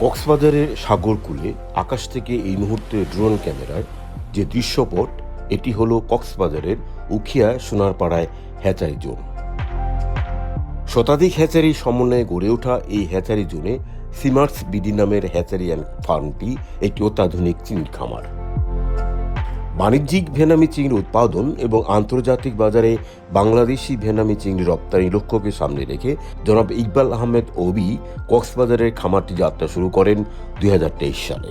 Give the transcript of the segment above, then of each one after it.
কক্সবাজারের সাগরকূলে আকাশ থেকে এই মুহূর্তে ড্রোন ক্যামেরার যে দৃশ্যপট, এটি হলো কক্সবাজারের উখিয়া সোনারপাড়ায় হ্যাচারি জোন। শতাধিক হ্যাচারি সমন্বয়ে গড়ে ওঠা এই হ্যাচারি জোনে সিমার্স বিডি নামের হ্যাচারি অ্যান্ড ফার্মটি একটি অত্যাধুনিক চিংড়ি খামার। বাণিজ্যিক ভেনামি চিংড়ি উৎপাদন এবং আন্তর্জাতিক বাজারে বাংলাদেশি ভেনামি চিংড়ি রপ্তানি লক্ষ্যকে সামনে রেখে জনাব ইকবাল আহমেদ অবি কক্সবাজারের খামারটি যাত্রা শুরু করেন 2023 সালে।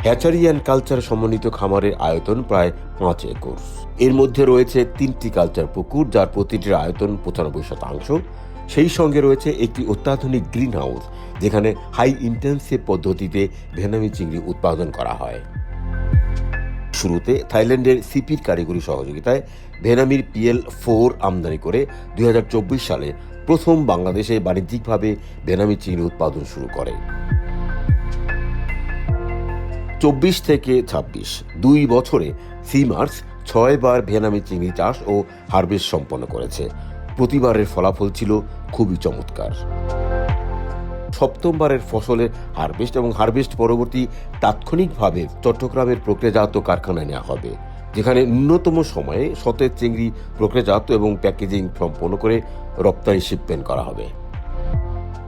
হ্যাচারি অ্যান্ড কালচার সমন্বিত খামারের আয়তন প্রায় 5 একর। এর মধ্যে রয়েছে 3টি কালচার পুকুর, যার প্রতিটির আয়তন 95%। সেই সঙ্গে রয়েছে একটি অত্যাধুনিক গ্রিন হাউস, যেখানে হাই ইন্টেন্সিভ পদ্ধতিতে ভেনামি চিংড়ি উৎপাদন করা হয়। শুরুতে থাইল্যান্ডের সিপির কারিগরি সহযোগিতায় ভেনামির PL4 আমদানি করে 2024 সালে প্রথম বাংলাদেশে বাণিজ্যিকভাবে ভেনামি চিংড়ি উৎপাদন শুরু করে। 24 থেকে 26 2 বছরে সিমার্স 6 বার ভেনামি চিংড়ি চাষ ও হারভেস্ট সম্পন্ন করেছে। প্রতিবারের ফলাফল ছিল খুবই চমৎকার। সপ্তমবারের ফসলের হারভেস্ট এবং হারভেস্ট পরবর্তী তাৎক্ষণিকভাবে চট্টগ্রামের প্রক্রিয়াজাত কারখানায় নেওয়া হবে, যেখানে ন্যূনতম সময়ে সতেজ চিংড়ি প্রক্রিয়াজাত এবং প্যাকেজিং সম্পন্ন করে রপ্তানি শিপমেন্ট করা হবে।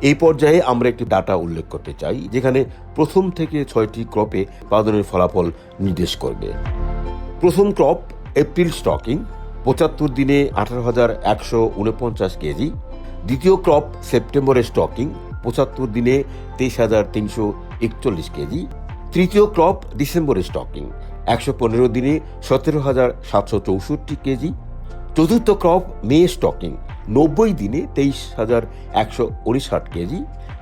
এই পর্যায়ে আমরা একটি ডাটা উল্লেখ করতে চাই, যেখানে প্রথম থেকে 6টি ক্রপে উৎপাদনের ফলাফল নির্দেশ করবে। প্রথম ক্রপ এপ্রিল স্টকিং 75 দিনে 18,149 কেজি। দ্বিতীয় ক্রপ সেপ্টেম্বরে স্টকিং 75 দিনে 23,341 কেজি। তৃতীয় ক্রপ ডিসেম্বরে স্টকিং 115 দিনে 17,764 কেজি। চতুর্থ ক্রপ মে স্টকিং 90 দিনে 23,159 কেজি।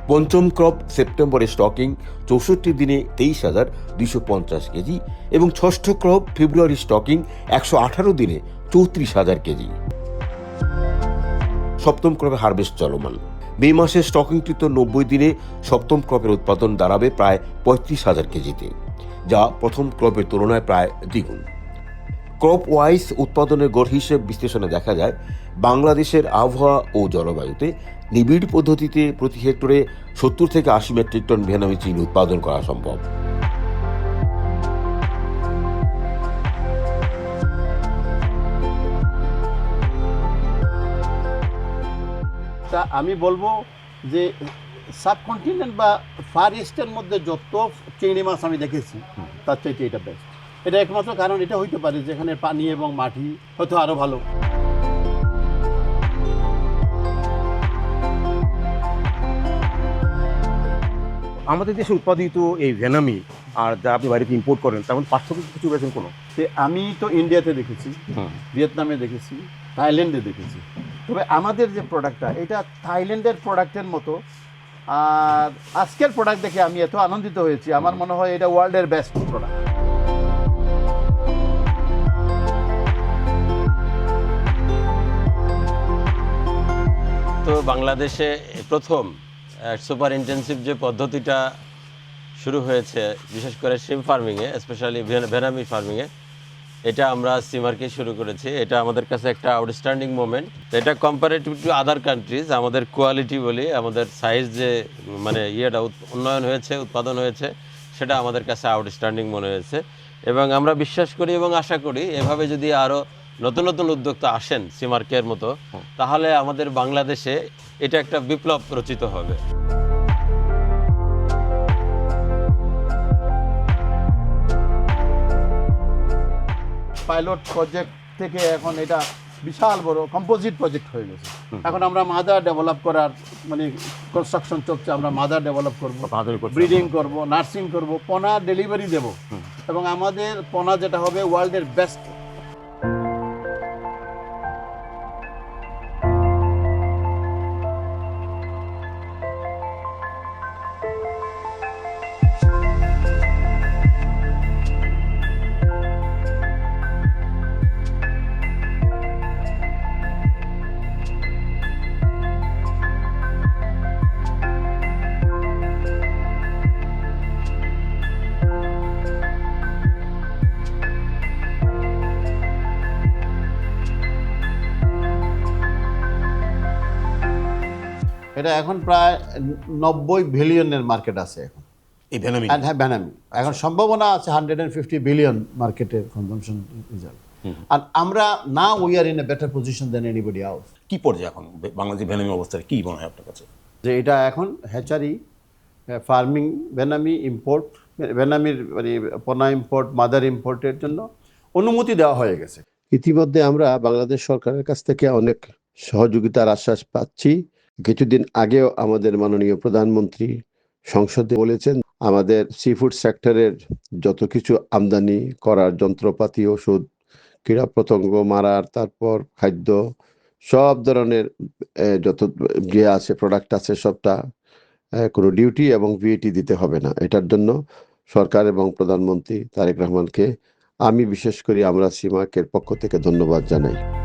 পঞ্চম ক্রপ সেপ্টেম্বরে স্টকিং 64 দিনে 23,250 কেজি এবং ষষ্ঠ ক্রপ ফেব্রুয়ারি স্টকিং 118 দিনে 34,000 কেজি। সপ্তম ক্রপে হারভেস্ট চলমান। মে মাসে স্টকিংকৃত 90 দিনে সপ্তম ক্রপের উৎপাদন দাঁড়াবে প্রায় 35,000 কেজিতে, যা প্রথম ক্রপের তুলনায় প্রায় দ্বিগুণ। ক্রপ ওয়াইজ উৎপাদনের গড় হিসেব বিশ্লেষণে দেখা যায়, বাংলাদেশের আবহাওয়া ও জলবায়ুতে নিবিড় পদ্ধতিতে প্রতি হেক্টরে 70 থেকে 80 মেট্রিক টন ভেনামি চিংড়ি উৎপাদন করা সম্ভব। তা আমি বলবো যে সাবকন্টিনেন্ট বা ফার ইস্টের মধ্যে যত চিংড়ি মাছ আমি দেখেছি তার চাইতে এটা বেস্ট। এটা একমাত্র কারণ এটা হইতে পারে যেখানে পানি এবং মাটি হয়তো আরও ভালো। আমাদের দেশে উৎপাদিত এই ভেনামি আর যা আপনি বাইরে ইম্পোর্ট করেন, তেমন পার্থক্য কিছু পেয়েছেন কোনো? আমি তো ইন্ডিয়াতে দেখেছি, ভিয়েতনামে দেখেছি, থাইল্যান্ডে দেখেছি। তবে আমাদের যে প্রোডাক্টটা, এটা থাইল্যান্ডের প্রোডাক্টের মতো। আর আজকের প্রোডাক্ট দেখে আমি এত আনন্দিত হয়েছি, আমার মনে হয় এটা ওয়ার্ল্ডের বেস্ট প্রোডাক্ট। তো বাংলাদেশে প্রথম সুপার ইন্টেন্সিভ যে পদ্ধতিটা শুরু হয়েছে, বিশেষ করে শিম ফার্মিংয়ে, স্পেশালি ভেনামি ফার্মিংয়ে, এটা আমরা সিমারকে শুরু করেছি। এটা আমাদের কাছে একটা আউটস্ট্যান্ডিং মোমেন্ট। এটা কম্পারেটিভ টু আদার কান্ট্রিজ, আমাদের কোয়ালিটি বলি, আমাদের সাইজ যে মানে উন্নয়ন হয়েছে, উৎপাদন হয়েছে, সেটা আমাদের কাছে আউটস্ট্যান্ডিং মনে হয়েছে। এবং আমরা বিশ্বাস করি এবং আশা করি এভাবে যদি আরও নতুন নতুন উদ্যোক্তা আসেন সিমার্কের মতো, তাহলে আমাদের বাংলাদেশে এটা একটা বিপ্লব রচিত হবে। পাইলট প্রজেক্ট থেকে এখন এটা বিশাল বড় কম্পোজিট প্রজেক্ট হয়ে গেছে। এখন আমরা মাদার ডেভেলপ করার মানে কনস্ট্রাকশন চলছে। আমরা মাদার ডেভেলপ করবো, ব্রিডিং করব, নার্সিং করব, পোনা ডেলিভারি দেব এবং আমাদের পোনা যেটা হবে ওয়ার্ল্ডের বেস্ট। এটা এখন প্রায় 90 বিলিয়নের মার্কেট আছে এখন। এই ভেনামি And হ্যাঁ, ভ্যানামি এখন সম্ভাবনা আছে 150 বিলিয়ন মার্কেটের কনজাম্পশন রেজাল্ট। আর আমরা না we are in a better position than anybody else. কি পর্যায়ে এখন বাংলাদেশের ভেনামি অবস্থায় কি মনে হয় আপনার কাছে? যে এটা এখন হ্যাচারি, ফার্মিং, ভেনামি ইম্পোর্ট, ভেনামির মানে পোনা ইম্পোর্ট, মাদার ইম্পোর্টের জন্য অনুমতি দেওয়া হয়ে গেছে। ইতিমধ্যে আমরা বাংলাদেশ সরকারের কাছ থেকে অনেক সহযোগিতার আশ্বাস পাচ্ছি। কিছুদিন আগেও আমাদের মাননীয় প্রধানমন্ত্রী সংসদে বলেছেন আমাদের সি ফুড সেক্টরের যত কিছু আমদানি করার যন্ত্রপাতি, ওষুধ, কীটপতঙ্গ মারার, তারপর খাদ্য, সব ধরনের যত যে আছে প্রোডাক্ট আছে সবটা কোনো ডিউটি এবং ভিএটি দিতে হবে না। এটার জন্য সরকার এবং প্রধানমন্ত্রী তারেক রহমানকে আমি বিশেষ করে আমরা সিমাকের পক্ষ থেকে ধন্যবাদ জানাই।